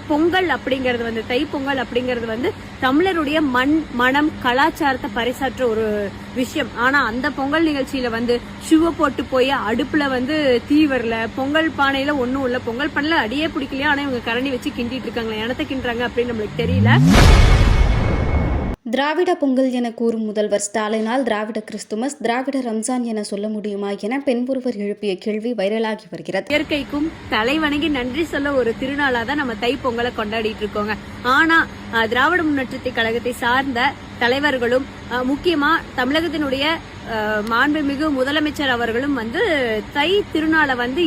பொங்கல் அப்படிங்கிறது வந்து தை பொங்கல் அப்படிங்கிறது வந்து தமிழருடைய மண் மனம் கலாச்சாரத்தை பறைசாற்ற ஒரு விஷயம். ஆனா அந்த பொங்கல் நிகழ்ச்சியில வந்து ஷூவை போட்டு போய் அடுப்புல வந்து தீ வரல, பொங்கல் பானையில ஒண்ணும் இல்ல, பொங்கல் பண்ணல அடியே பிடிக்கலையா, ஆனா இவங்க கரண்டி வச்சு கிண்டிட்டு இருக்காங்க, எனத்த கிண்டுறாங்க அப்படின்னு நம்மளுக்கு தெரியல. திராவிட பொங்கல் என கூறும் முதல்வர் ஸ்டாலினால் திராவிட கிறிஸ்துமஸ், திராவிட ரம்ஜான் என சொல்ல முடியுமா என பெண் ஒருவர் எழுப்பிய கேள்வி வைரலாகி வருகிறது. இயற்கைக்கும் தலைவணங்கி நன்றி சொல்ல ஒரு திருநாளா தான் நம்ம தை பொங்கலை கொண்டாடிட்டு இருக்கோங்க. ஆனா திராவிட முன்னேற்றத்தை கழகத்தை சார்ந்த தலைவர்களும் முக்கியமா தமிழகத்தினுடைய மாண்புமிகு முதலமைச்சர் அவர்களும் வந்து தை திருநாளை வந்து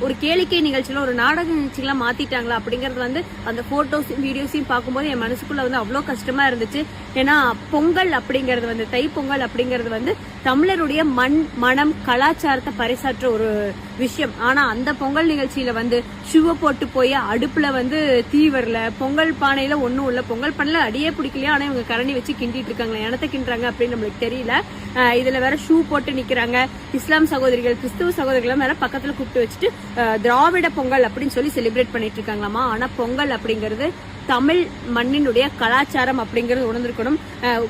ஒரு கேளிக்கை நிகழ்ச்சியில ஒரு நாடக நிகழ்ச்சியெல்லாம் மாத்திட்டாங்களா அப்படிங்கறது வந்து அந்த போட்டோஸையும் வீடியோஸையும் பார்க்கும்போது என் மனசுக்குள்ள வந்து அவ்வளோ கஷ்டமா இருந்துச்சு. ஏன்னா பொங்கல் அப்படிங்கிறது வந்து தை பொங்கல் அப்படிங்கிறது வந்து தமிழருடைய மண் மனம் கலாச்சாரத்தை பறைசாற்ற ஒரு விஷயம். ஆனா அந்த பொங்கல் நிகழ்ச்சியில வந்து ஷூவை போட்டு போய் அடுப்புல வந்து தீ வரல, பொங்கல் பானையில ஒண்ணும் இல்ல, பொங்கல் பண்ணல அடியே பிடிக்கலையா, ஆனா இவங்க கரண்டி வச்சு கிண்டிட்டு இருக்காங்க, எனத்த கிண்டுறாங்க அப்படின்னு நம்மளுக்கு தெரியல. இதுல வேற ஷூ போட்டு நிக்கிறாங்க. இஸ்லாம் சகோதரிகள் கிறிஸ்துவ சகோதரிகள் மேல பக்கத்துல கூப்பிட்டு வச்சுட்டு திராவிட பொங்கல் அப்படின்னு சொல்லி செலிப்ரேட் பண்ணிட்டு இருக்காங்களாமா. ஆனா பொங்கல் அப்படிங்கிறது தமிழ் மண்ணினுடைய கலாச்சாரம் அப்படிங்கறது உணர்ந்திருக்கணும்.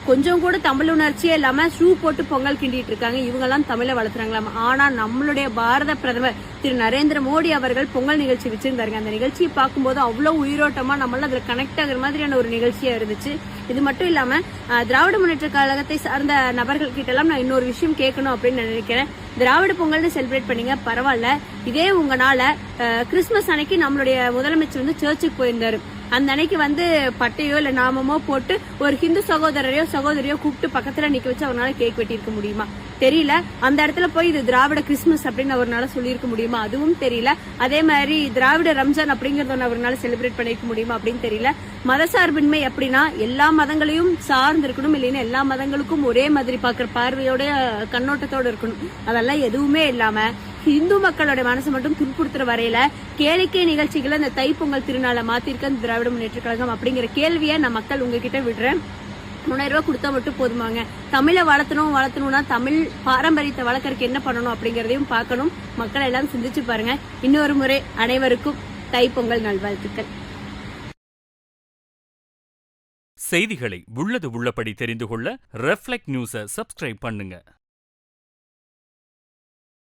கொஞ்சம் கூட தமிழ் உணர்ச்சியே இல்லாம ஷூ போட்டு பொங்கல் கிண்டிட்டு இருக்காங்க. இவங்க எல்லாம் தமிழை வளர்த்துறாங்களாம். ஆனா நம்மளுடைய பாரத பிரதமர் திரு நரேந்திர மோடி அவர்கள் பொங்கல் நிகழ்ச்சி வச்சிருந்தாருங்க. அந்த நிகழ்ச்சியை பார்க்கும்போது அவ்வளவு உயிரோட்டமா நம்மளால அதுல கனெக்ட் ஆகுற மாதிரியான ஒரு நிகழ்ச்சியா இருந்துச்சு. இது மட்டும் இல்லாம திராவிட முன்னேற்ற கழகத்தை சார்ந்த நபர்கள் கிட்ட எல்லாம் நான் இன்னொரு விஷயம் கேட்கணும் அப்படின்னு நினைக்கிறேன். திராவிட பொங்கல்னு செலிப்ரேட் பண்ணீங்க, பரவாயில்ல. இதே உங்களால கிறிஸ்துமஸ் அன்னைக்கு நம்மளுடைய முதலமைச்சர் வந்து சர்ச்சுக்கு போயிருந்தாரு. அந்த அன்னைக்கு வந்து பட்டையோ இல்ல நாமமோ போட்டு ஒரு ஹிந்து சகோதரரையோ சகோதரியோ கூப்பிட்டு பக்கத்துல நிக்க வச்சு அவரால் கேக் வெட்டியிருக்க முடியுமா? தெரியல. அந்த இடத்துல போய் இது திராவிட கிறிஸ்துமஸ் அப்படின்னு அவரால் சொல்லியிருக்க முடியுமா? அதுவும் தெரியல. அதே மாதிரி திராவிட ரம்ஜான் அப்படிங்கறத அவரால் செலிப்ரேட் பண்ணிருக்க முடியுமா அப்படின்னு தெரியல. மதசார்பின்மை அப்படின்னா எல்லா மதங்களையும் சார்ந்து இருக்கணும், இல்லைன்னா எல்லா மதங்களுக்கும் ஒரே மாதிரி பாக்குற பார்வையோட கண்ணோட்டத்தோட இருக்கணும். அதெல்லாம் எதுவுமே இல்லாம இந்து மக்களோட மனசை மட்டும் துன்புறுத்துற வரையில கேளிக்கை நிகழ்ச்சிகளை இந்த தைப்பொங்கல் திருநாளை மாத்திருக்க இந்த திராவிட முன்னேற்ற கழகம் அப்படிங்கிற கேள்வியை நான் மக்கள் உங்ககிட்ட விடுறேன். 3000 ரூபாய் கொடுத்தா மட்டும் போதுமாங்க? தமிழை வளர்த்தணும்னா தமிழ் பாரம்பரியத்தை வளர்க்கறதுக்கு என்ன பண்ணணும் அப்படிங்கறதையும் பார்க்கணும். மக்கள் எல்லாம் சிந்திச்சு பாருங்க. இன்னொரு முறை அனைவருக்கும் தைப்பொங்கல் நல்வாழ்த்துக்கள். செய்திகளை உள்ளது உள்ளபடி தெரிந்து கொள்ள ரெஃப்ளெக்ட் நியூஸை சப்ஸ்கிரைப் பண்ணுங்க.